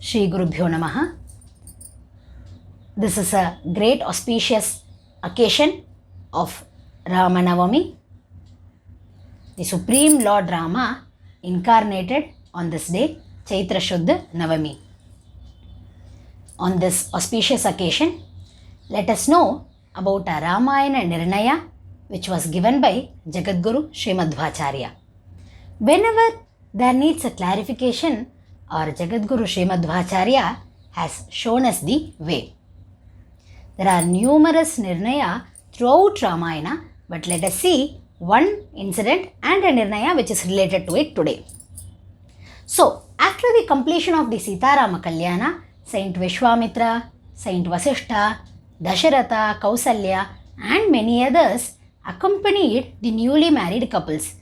Shri Gurubhyo Namaha. This is a great auspicious occasion of Ramanavami. The Supreme Lord Rama incarnated on this day, Chaitra Shuddha Navami. On this auspicious occasion, let us know about a Ramayana Nirnaya which was given by Jagadguru Srimadhvacharya. Whenever there needs a clarification, our Jagadguru Srimadhvacharya has shown us the way. There are numerous Nirnaya throughout Ramayana, but let us see one incident and a Nirnaya which is related to it today. So, after the completion of the Sitarama Kalyana, Saint Vishwamitra, Saint Vasishtha, Dasharatha, Kausalya and many others accompanied the newly married couples,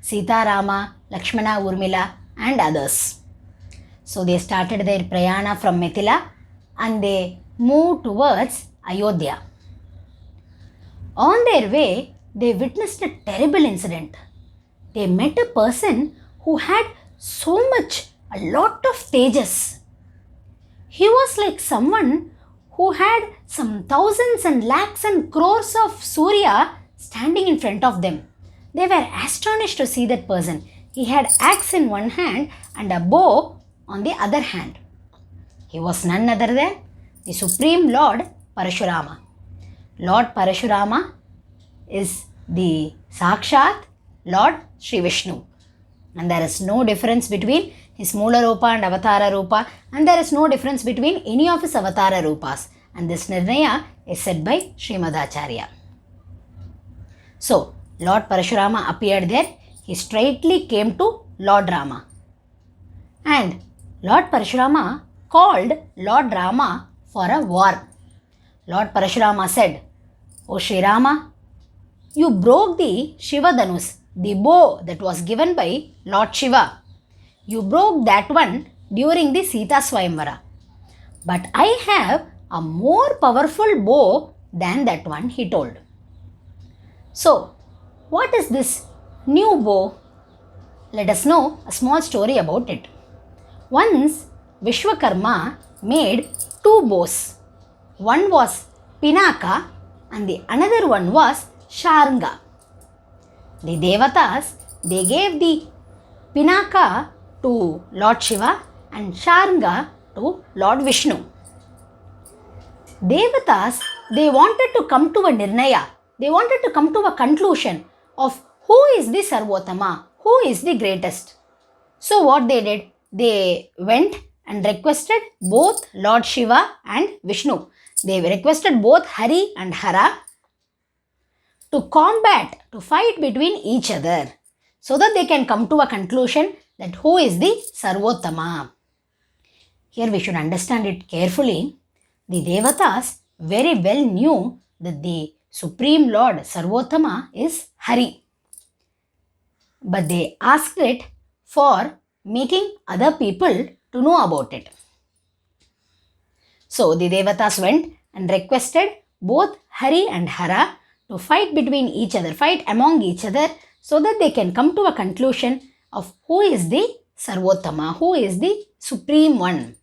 Sitarama, Lakshmana, Urmila and others. So they started their prayana from Mithila and they moved towards Ayodhya. On their way, they witnessed a terrible incident. They met a person who had a lot of tejas. He was like someone who had some thousands and lakhs and crores of Surya standing in front of them. They were astonished to see that person. He had axe in one hand and a bow on the other hand. He was none other than the Supreme Lord Parashurama. Lord Parashurama is the Sakshat Lord Sri Vishnu. And there is no difference between his Mula Rupa and Avatara Rupa, and there is no difference between any of his Avatara Rupas. And this Nirnaya is said by Srimadhacharya. So, Lord Parashurama appeared there. He straightly came to Lord Rama. And Lord Parashurama called Lord Rama for a war. Lord Parashurama said, "O Sri Rama, you broke the Shiva Dhanus, the bow that was given by Lord Shiva. You broke that one during the Sita Swayamvara. But I have a more powerful bow than that one," he told. So, what is this new bow? Let us know a small story about it. Once, Vishwakarma made two bows. One was Pinaka and the another one was Sharanga. The Devatas, they gave the Pinaka to Lord Shiva and Sharanga to Lord Vishnu. Devatas, they wanted to come to a Nirnaya. They wanted to come to a conclusion of who is the Sarvotama, who is the greatest. So what they did, they went and requested both Lord Shiva and Vishnu. They requested both Hari and Hara to combat, to fight between each other so that they can come to a conclusion that who is the Sarvotama. Here we should understand it carefully. The Devatas very well knew that the Supreme Lord Sarvotama is Hari. But they asked it for making other people to know about it. So the Devatas went and requested both Hari and Hara to fight between each other, fight among each other so that they can come to a conclusion of who is the Sarvotama, who is the Supreme One.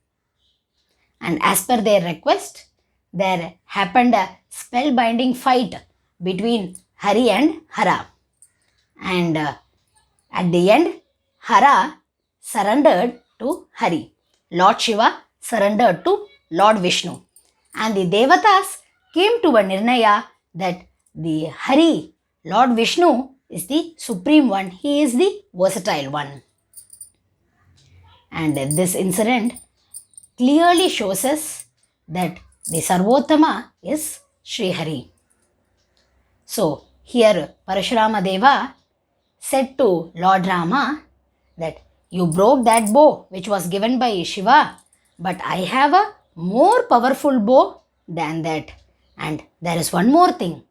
And as per their request, there happened a spellbinding fight between Hari and Hara. And at the end, Hara surrendered to Hari. Lord Shiva surrendered to Lord Vishnu. And the Devatas came to a Nirnaya that the Hari, Lord Vishnu, is the Supreme One. He is the versatile one. And this incident clearly shows us that the Sarvotama is Sri Hari. So, here Parashurama Deva said to Lord Rama that you broke that bow which was given by Shiva, but I have a more powerful bow than that. And there is one more thing.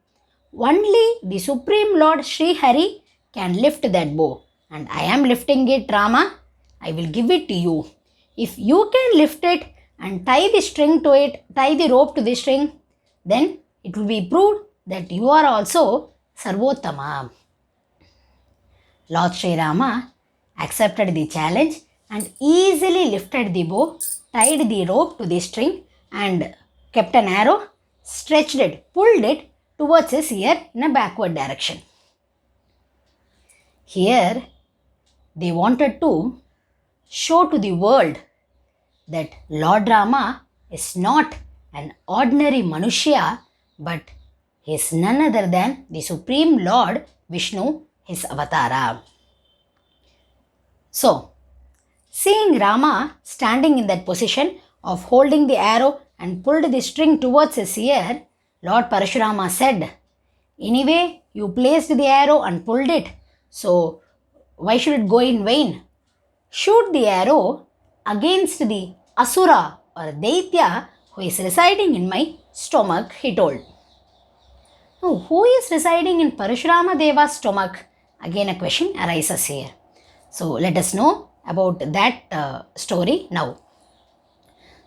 Only the Supreme Lord Sri Hari can lift that bow. And I am lifting it, Rama. I will give it to you. If you can lift it and tie the string to it, tie the rope to the string, then it will be proved that you are also Sarvotama. Lord Sri Rama accepted the challenge and easily lifted the bow tied the rope to the string and kept an arrow, stretched it, pulled it towards his ear in a backward direction. Here they wanted to show to the world that Lord Rama is not an ordinary Manushya, but he is none other than the Supreme Lord Vishnu, his avatara. So, seeing Rama standing in that position of holding the arrow and pulled the string towards his ear, Lord Parashurama said, "Anyway, you placed the arrow and pulled it, so why should it go in vain? Shoot the arrow against the Asura or Daitya who is residing in my stomach," he told. Now, who is residing in Parashurama Deva's stomach? Again, a question arises here. So, let us know about that story now.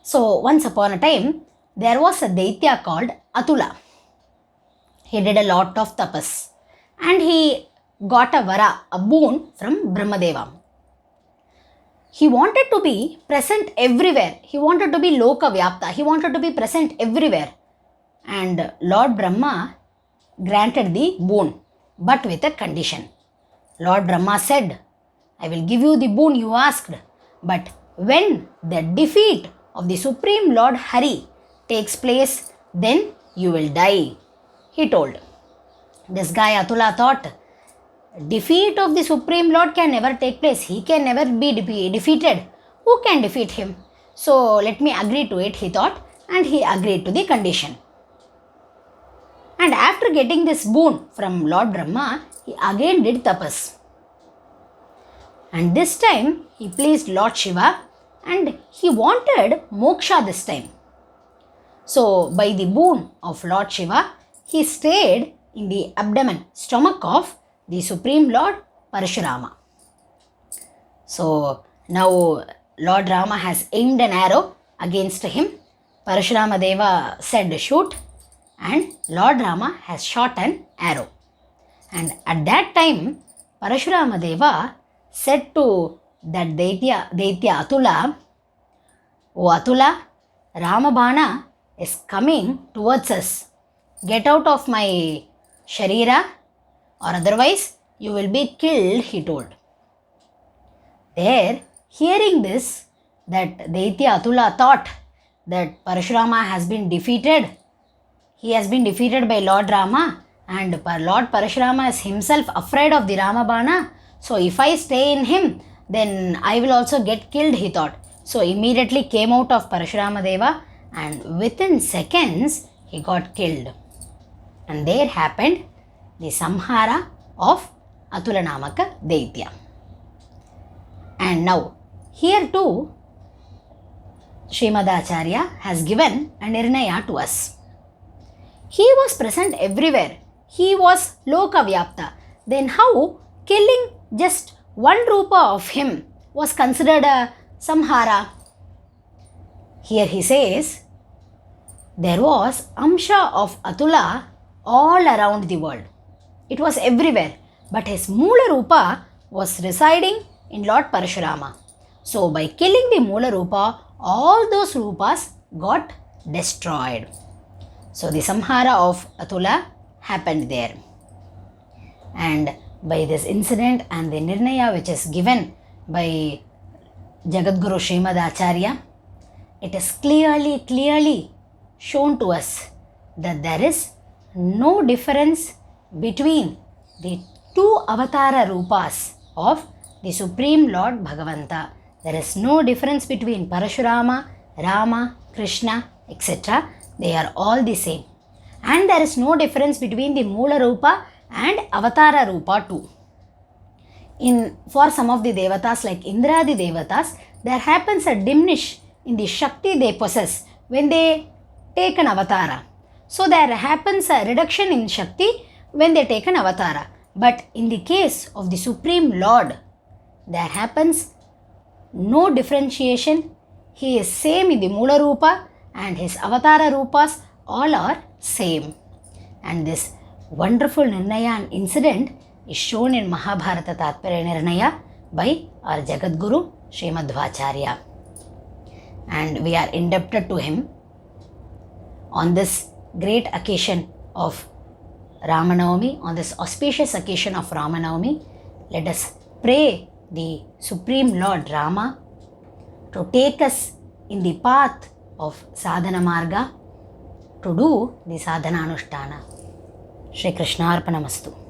So, once upon a time, there was a Daitya called Atula. He did a lot of tapas and he got a vara, a boon from Brahmadeva. He wanted to be present everywhere. He wanted to be Loka Vyapta. He wanted to be present everywhere. And Lord Brahma granted the boon, but with a condition. Lord Brahma said, "I will give you the boon you asked, but when the defeat of the Supreme Lord Hari takes place, then you will die," he told. This guy Atula thought, defeat of the Supreme Lord can never take place. He can never be defeated. Who can defeat him? So let me agree to it, he thought, and he agreed to the condition. And after getting this boon from Lord Brahma, he again did tapas. And this time he pleased Lord Shiva and he wanted moksha this time. So by the boon of Lord Shiva, he stayed in the abdomen, stomach of the Supreme Lord Parashurama. So now Lord Rama has aimed an arrow against him. Parashurama Deva said shoot, and Lord Rama has shot an arrow. And at that time, Parashurama Deva said to that Daitya Atula, "O Atula, Ramabana is coming towards us. Get out of my Sharira, or otherwise you will be killed," he told. There, hearing this, that Daitya Atula thought that Parashurama has been defeated. He has been defeated by Lord Rama, and Lord Parashurama is himself afraid of the Ramabana. So if I stay in him, then I will also get killed, he thought. So immediately came out of Parashurama Deva, and within seconds he got killed. And there happened the samhara of Atula Namaka Daitya. And now, here too, Srimad Acharya has given a nirnaya to us. He was present everywhere. He was Loka Vyapta. Then how killing just one rupa of him was considered a samhara? Here he says, there was Amsha of Atula all around the world. It was everywhere, but his Moola Rupa was residing in Lord Parashurama. So by killing the Moola Rupa, all those Rupas got destroyed. So the samhara of Atula happened there. And by this incident and the nirnaya which is given by Jagadguru Srimad Acharya, it is clearly shown to us that there is no difference between the two avatara rupas of the Supreme Lord Bhagavanta. There is no difference between Parashurama, Rama, Krishna, etc. They are all the same. And there is no difference between the Moola Rupa and Avatara Rupa too. For some of the Devatas like Indradi Devatas, there happens a diminish in the Shakti they possess when they take an avatara. So there happens a reduction in Shakti when they take an avatara. But in the case of the Supreme Lord, there happens no differentiation. He is same in the Moola Rupa and his avatara Rupas all are same. And this wonderful Nirnaya and incident is shown in Mahabharata Tatparya Nirnaya by our Jagadguru Srimadhvacharya. and we are indebted to him. On this great occasion of Ramanavami, on this auspicious occasion of Ramanavami, let us pray the Supreme Lord Rama to take us in the path of sadhana marga to do the sadhana anushtana. Shri Krishnarpanamastu.